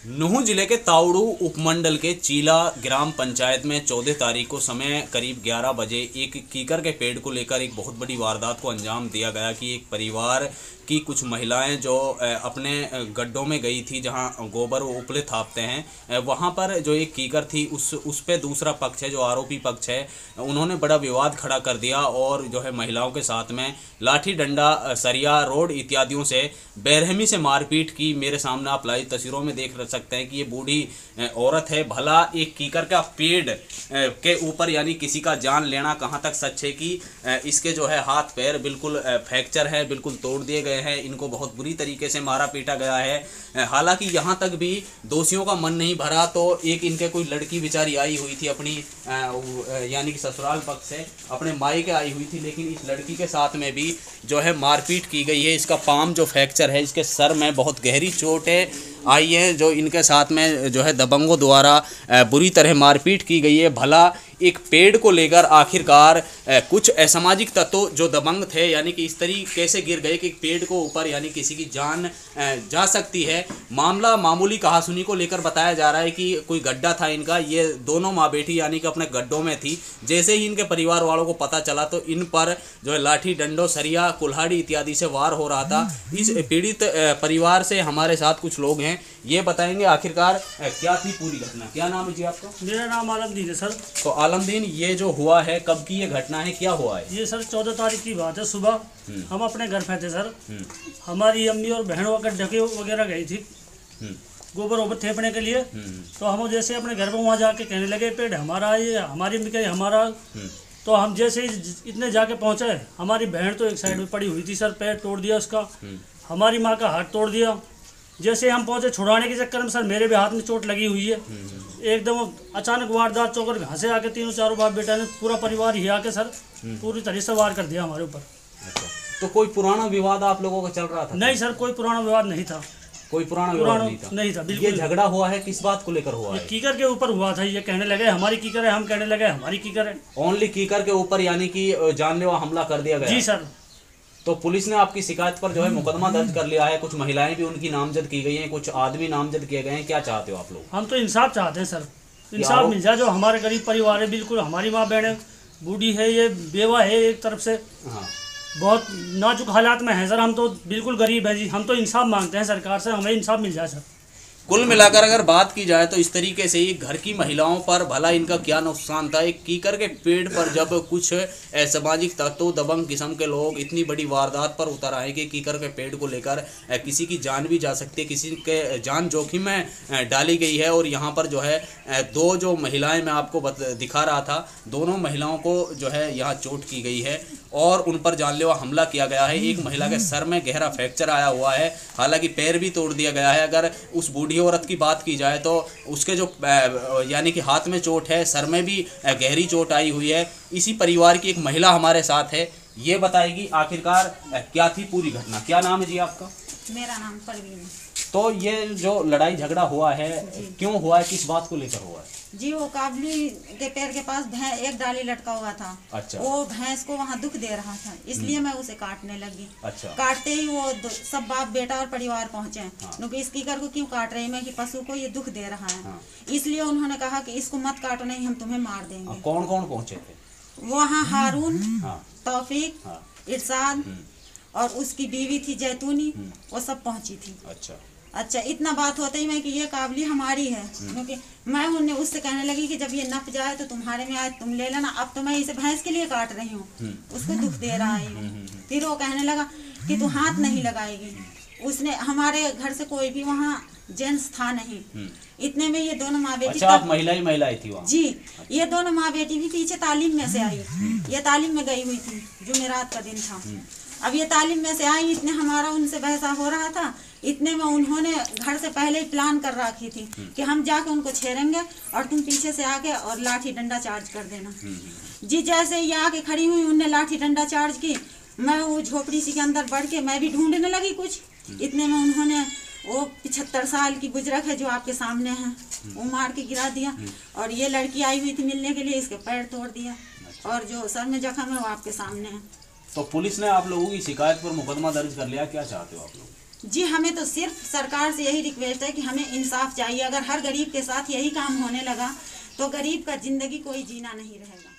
नुहू जिले के तावड़ू उपमंडल के चीला ग्राम पंचायत में 14 तारीख को समय करीब 11 बजे एक कीकर के पेड़ को लेकर एक बहुत बड़ी वारदात को अंजाम दिया गया कि एक परिवार की कुछ महिलाएं जो अपने गड्ढों में गई थी जहां गोबर उपले थापते हैं, वहां पर जो एक कीकर थी उस पे दूसरा पक्ष है जो आरोपी पक्ष है, उन्होंने बड़ा विवाद खड़ा कर दिया और जो है महिलाओं के साथ में लाठी डंडा सरिया रोड इत्यादियों से बेरहमी से मारपीट की। मेरे सामने आप लाइव तस्वीरों में देख सकते हैं कि ये बूढ़ी औरत है। भला एक कीकर का पेड़ के ऊपर यानी किसी का जान लेना कहाँ तक सच है कि इसके जो है हाथ पैर बिल्कुल फ्रैक्चर है, बिल्कुल तोड़ दिए गए हैं, इनको बहुत बुरी तरीके से मारा पीटा गया है। हालांकि यहाँ तक भी दोषियों का मन नहीं भरा तो एक इनके कोई लड़की बेचारी आई हुई थी अपनी यानी कि ससुराल पक्ष से अपने मायके आई हुई थी, लेकिन इस लड़की के साथ में भी जो है मारपीट की गई है। इसका पाम जो फ्रैक्चर है, इसके सर में बहुत गहरी चोट है आई है जो इनके साथ में जो है दबंगों द्वारा बुरी तरह मारपीट की गई है। भला एक पेड़ को लेकर आखिरकार कुछ असामाजिक तत्व जो दबंग थे यानी कि इस तरीके से गिर गए कि पेड़ को ऊपर यानी किसी की जान जा सकती है। मामला मामूली कहासुनी को लेकर बताया जा रहा है कि कोई गड्ढा था इनका, ये दोनों माँ बेटी यानी कि अपने गड्ढों में थी। जैसे ही इनके परिवार वालों को पता चला तो इन पर जो है लाठी डंडों सरिया कुल्हाड़ी इत्यादि से वार हो रहा था। इस पीड़ित परिवार से हमारे साथ कुछ लोग हैं, ये बताएंगे आखिरकार क्या थी पूरी घटना। क्या नाम है जी आपका? मेरा नाम आलमदीन है सर। तो आलमदीन, ये जो हुआ है कब की ये घटना है, क्या हुआ है? ये सर 14 तारीख की बात है। सुबह हम अपने घर पे थे सर। हमारी अम्मी और बहन होकर ढके वगैरह गई थी गोबर वोबर थेपने के लिए। तो हम जैसे अपने घर पे वहाँ जाके कहने लगे पेड़ हमारा है, ये हमारी अम्मी का हमारा। तो हम जैसे ही इतने जाके पहुँचे, हमारी बहन तो एक साइड में पड़ी हुई थी सर, पैर तोड़ दिया उसका, हमारी माँ का हाथ तोड़ दिया। जैसे हम पहुंचे छुड़ाने के चक्कर में सर मेरे भी हाथ में चोट लगी हुई है। एकदम अचानक वारदात चौकर घर से आके तीनों चारों बाप बेटा ने पूरा परिवार ही आके सर पूरी तरह से वार कर दिया हमारे ऊपर। अच्छा, तो कोई पुराना विवाद आप लोगों का चल रहा था? नहीं सर, कोई पुराना विवाद नहीं था। कोई पुराना विवाद नहीं था बिल्कुल। ये झगड़ा हुआ है किस बात को लेकर हुआ है? कीकर के ऊपर हुआ था। ये कहने लगे हमारी कीकर है, हम कहने लगे हमारी कीकर है। ओनली कीकर के ऊपर यानी कि जानलेवा हमला कर दिया गया? जी सर। तो पुलिस ने आपकी शिकायत पर जो है मुकदमा दर्ज कर लिया है, कुछ महिलाएं भी उनकी नामजद की गई हैं, कुछ आदमी नामजद किए गए हैं। क्या चाहते हो आप लोग? हम तो इंसाफ चाहते हैं सर, इंसाफ मिल जाए। जो हमारे गरीब परिवार है, बिल्कुल हमारी माँ बहन बूढ़ी है, ये बेवा है एक तरफ से। हाँ, बहुत नाजुक हालात में है सर। हम तो बिल्कुल गरीब है जी। हम तो इंसाफ मांगते हैं सरकार से, हमें इंसाफ मिल जाए सर। कुल मिलाकर अगर बात की जाए तो इस तरीके से ही घर की महिलाओं पर भला इनका क्या नुकसान था। एक कीकर के पेड़ पर जब कुछ असामाजिक तत्व दबंग किस्म के लोग इतनी बड़ी वारदात पर उतर आए कि कीकर के पेड़ को लेकर किसी की जान भी जा सकती है, किसी के जान जोखिम में डाली गई है। और यहाँ पर जो है दो जो महिलाएं मैं आपको दिखा रहा था, दोनों महिलाओं को जो है यहाँ चोट की गई है और उन पर जानलेवा हमला किया गया है। एक महिला के सर में गहरा फ्रैक्चर आया हुआ है, हालांकि पैर भी तोड़ दिया गया है। अगर उस बूढ़ी औरत की बात की जाए तो उसके जो यानी कि हाथ में चोट है, सर में भी गहरी चोट आई हुई है। इसी परिवार की एक महिला हमारे साथ है, ये बताएगी आखिरकार क्या थी पूरी घटना। क्या नाम है जी आपका? मेरा नाम परवीन है। तो ये जो लड़ाई झगड़ा हुआ है क्यों हुआ है, किस बात को लेकर हुआ है? जी वो काबली के पैर के पास एक डाली लटका हुआ था। अच्छा। वो भैंस को वहाँ दुख दे रहा था, इसलिए मैं उसे काटने लगी। अच्छा। काटते ही वो सब बाप बेटा और परिवार पहुँचे। हाँ। इस कीकर को क्यों काट रही मैं कि पशु को ये दुख दे रहा है। हाँ। इसलिए उन्होंने कहा कि इसको मत काटो, नहीं हम तुम्हें मार देंगे। कौन कौन पहुँचे थे वहाँ? हारून, हाँ। तौफीक, हाँ। इरशाद और उसकी बीवी थी जैतूनी, वो सब पहुँची थी। अच्छा, इतना बात होते ही मैं कि ये काबली हमारी है, क्योंकि मैं उन्हें उससे कहने लगी कि जब ये नप जाए तो तुम्हारे में आए तुम ले लेना, अब तो मैं इसे भैंस के लिए काट रही हूँ, उसको दुख दे रहा है। फिर वो कहने लगा कि तू हाथ नहीं लगाएगी। उसने हमारे घर से कोई भी वहाँ जेंट्स था नहीं। इतने में ये दोनों माँ बेटी। अच्छा, आप महिलाएं थी वहाँ? जी, ये दोनों माँ बेटी भी पीछे तालीम में से आई। ये तालीम में गई हुई थी, जुमेरात का दिन था। अब ये तालीम में से आई, इतने हमारा उनसे बहसा हो रहा था। इतने में उन्होंने घर से पहले ही प्लान कर रखी थी कि हम जाके उनको छेड़ेंगे और तुम पीछे से आके और लाठी डंडा चार्ज कर देना। जी जैसे ये आके खड़ी हुई, उनने लाठी डंडा चार्ज की। मैं वो झोपड़ी सी के अंदर बढ़ के मैं भी ढूंढने लगी कुछ। इतने में उन्होंने वो 75 साल की बुजुर्ग है जो आपके सामने है, वो मार के गिरा दिया। और ये लड़की आई हुई थी मिलने के लिए, इसके पैर तोड़ दिया और जो सर में जख्म है वो आपके सामने है। तो पुलिस ने आप लोगों की शिकायत पर मुकदमा दर्ज कर लिया, क्या चाहते हो आप लोग? जी हमें तो सिर्फ सरकार से यही रिक्वेस्ट है कि हमें इंसाफ चाहिए। अगर हर गरीब के साथ यही काम होने लगा तो गरीब का जिंदगी कोई जीना नहीं रहेगा।